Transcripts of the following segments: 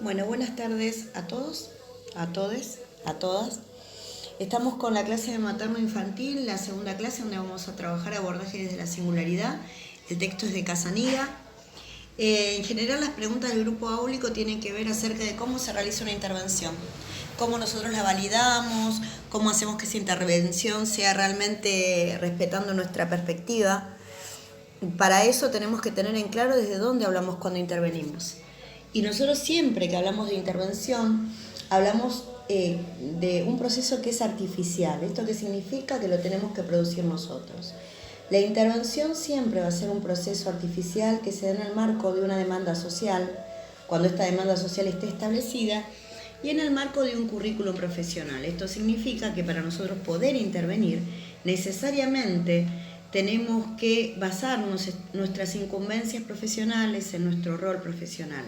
Bueno, buenas tardes a todos, a todes, a todas. Estamos con la clase de materno-infantil, la segunda clase donde vamos a trabajar abordaje desde la singularidad. El texto es de Casaniga. En general las preguntas del grupo áulico tienen que ver acerca de cómo se realiza una intervención, cómo nosotros la validamos, cómo hacemos que esa intervención sea realmente respetando nuestra perspectiva. Para eso tenemos que tener en claro desde dónde hablamos cuando intervenimos. Y nosotros siempre que hablamos de intervención, hablamos de un proceso que es artificial. ¿Esto qué significa? Que lo tenemos que producir nosotros. La intervención siempre va a ser un proceso artificial que se da en el marco de una demanda social, cuando esta demanda social esté establecida, y en el marco de un currículum profesional. Esto significa que para nosotros poder intervenir, necesariamente tenemos que basarnos en nuestras incumbencias profesionales, en nuestro rol profesional.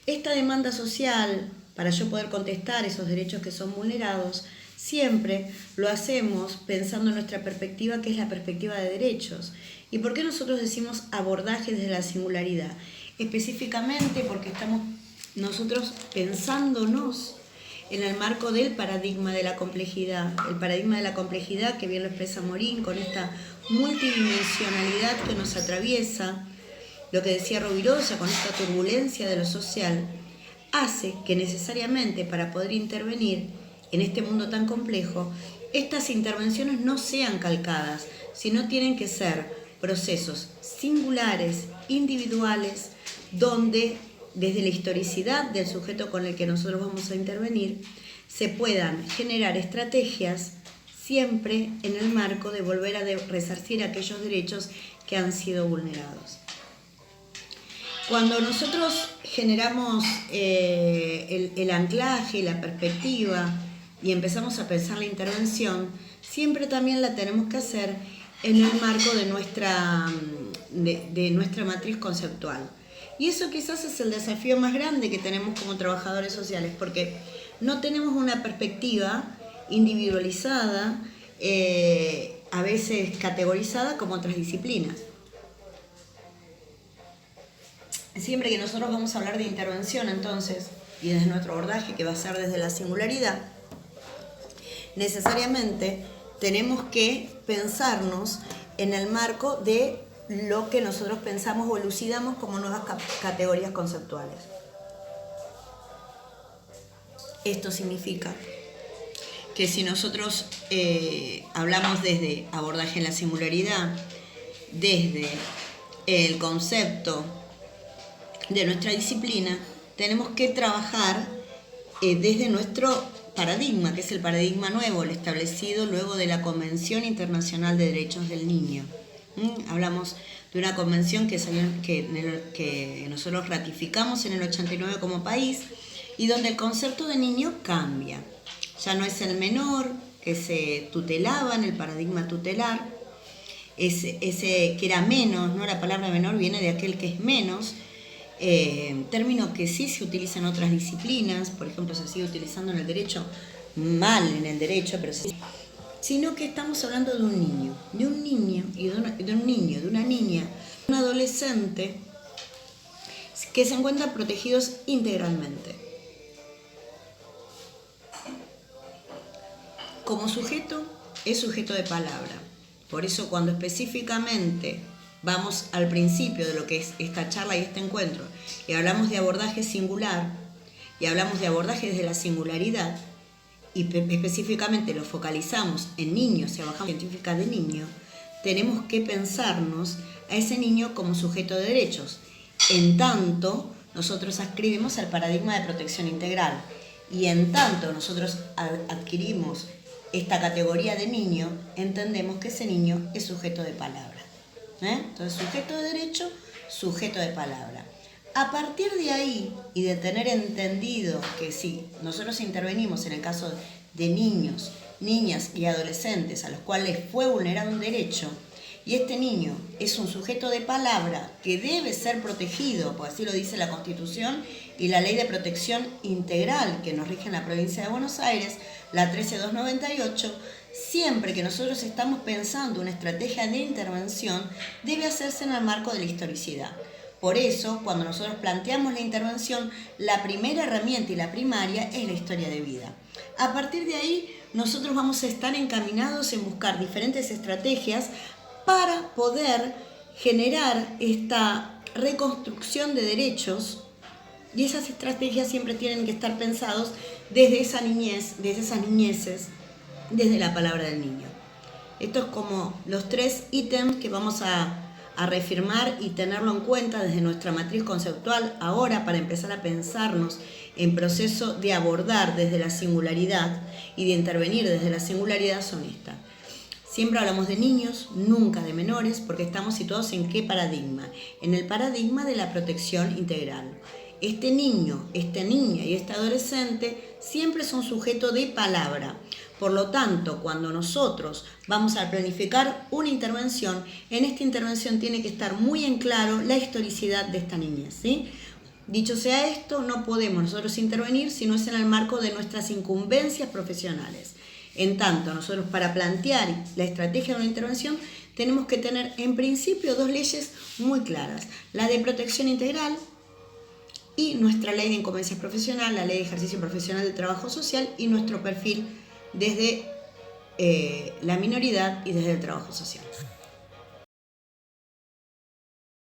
Esta demanda social, para yo poder contestar esos derechos que son vulnerados, siempre lo hacemos pensando en nuestra perspectiva, que es la perspectiva de derechos. ¿Y por qué nosotros decimos abordaje desde la singularidad? Específicamente porque estamos nosotros pensándonos en el marco del paradigma de la complejidad. El paradigma de la complejidad, que bien lo expresa Morín, con esta multidimensionalidad que nos atraviesa, lo que decía Rovirosa, con esta turbulencia de lo social, hace que necesariamente para poder intervenir en este mundo tan complejo, estas intervenciones no sean calcadas, sino tienen que ser procesos singulares, individuales, donde desde la historicidad del sujeto con el que nosotros vamos a intervenir, se puedan generar estrategias siempre en el marco de volver a resarcir aquellos derechos que han sido vulnerados. Cuando nosotros generamos el anclaje, la perspectiva y empezamos a pensar la intervención, siempre también la tenemos que hacer en el marco de nuestra matriz conceptual. Y eso quizás es el desafío más grande que tenemos como trabajadores sociales, porque no tenemos una perspectiva individualizada, a veces categorizada como otras disciplinas. Siempre que nosotros vamos a hablar de intervención, entonces, y desde nuestro abordaje, que va a ser desde la singularidad, necesariamente tenemos que pensarnos en el marco de lo que nosotros pensamos o elucidamos como nuevas categorías conceptuales. Esto significa que si nosotros hablamos desde abordaje en la singularidad, desde el concepto de nuestra disciplina, tenemos que trabajar desde nuestro paradigma, que es el paradigma nuevo, el establecido luego de la Convención Internacional de Derechos del Niño. Hablamos de una convención que nosotros ratificamos en el 89 como país y donde el concepto de niño cambia. Ya no es el menor que se tutelaba en el paradigma tutelar, ese que era menos, ¿no? La palabra menor viene de aquel que es menos, término que sí se utiliza en otras disciplinas, por ejemplo se sigue utilizando en el derecho, mal en el derecho, pero sí, sino que estamos hablando de un niño y de una niña, un adolescente que se encuentran protegidos integralmente. Como sujeto, es sujeto de palabra. Por eso cuando específicamente vamos al principio de lo que es esta charla y este encuentro y hablamos de abordaje singular y hablamos de abordaje desde la singularidad y específicamente lo focalizamos en niños y bajamos científica de niño, tenemos que pensarnos a ese niño como sujeto de derechos. En tanto, nosotros adscribimos al paradigma de protección integral y en tanto nosotros adquirimos esta categoría de niño, entendemos que ese niño es sujeto de palabra. Entonces, sujeto de derecho, sujeto de palabra. A partir de ahí, y de tener entendido que si nosotros intervenimos en el caso de niños, niñas y adolescentes a los cuales fue vulnerado un derecho, y este niño es un sujeto de palabra que debe ser protegido, porque así lo dice la Constitución y la Ley de Protección Integral que nos rige en la provincia de Buenos Aires, la 13298, siempre que nosotros estamos pensando una estrategia de intervención, debe hacerse en el marco de la historicidad. Por eso, cuando nosotros planteamos la intervención, la primera herramienta y la primaria es la historia de vida. A partir de ahí, nosotros vamos a estar encaminados en buscar diferentes estrategias para poder generar esta reconstrucción de derechos, y esas estrategias siempre tienen que estar pensados desde esa niñez, desde esas niñeces, desde la palabra del niño. Esto es como los 3 ítems que vamos a reafirmar y tenerlo en cuenta desde nuestra matriz conceptual ahora para empezar a pensarnos en proceso de abordar desde la singularidad y de intervenir desde la singularidad son estas. Siempre hablamos de niños, nunca de menores, porque estamos situados en ¿qué paradigma? En el paradigma de la protección integral. Este niño, esta niña y este adolescente siempre son sujeto de palabra. Por lo tanto, cuando nosotros vamos a planificar una intervención, en esta intervención tiene que estar muy en claro la historicidad de esta niñez, ¿sí? Dicho sea esto, no podemos nosotros intervenir si no es en el marco de nuestras incumbencias profesionales. En tanto, nosotros para plantear la estrategia de una intervención tenemos que tener en principio 2 leyes muy claras. La de protección integral y nuestra ley de incumbencias profesional, la ley de ejercicio profesional del trabajo social y nuestro perfil desde la minoridad y desde el trabajo social.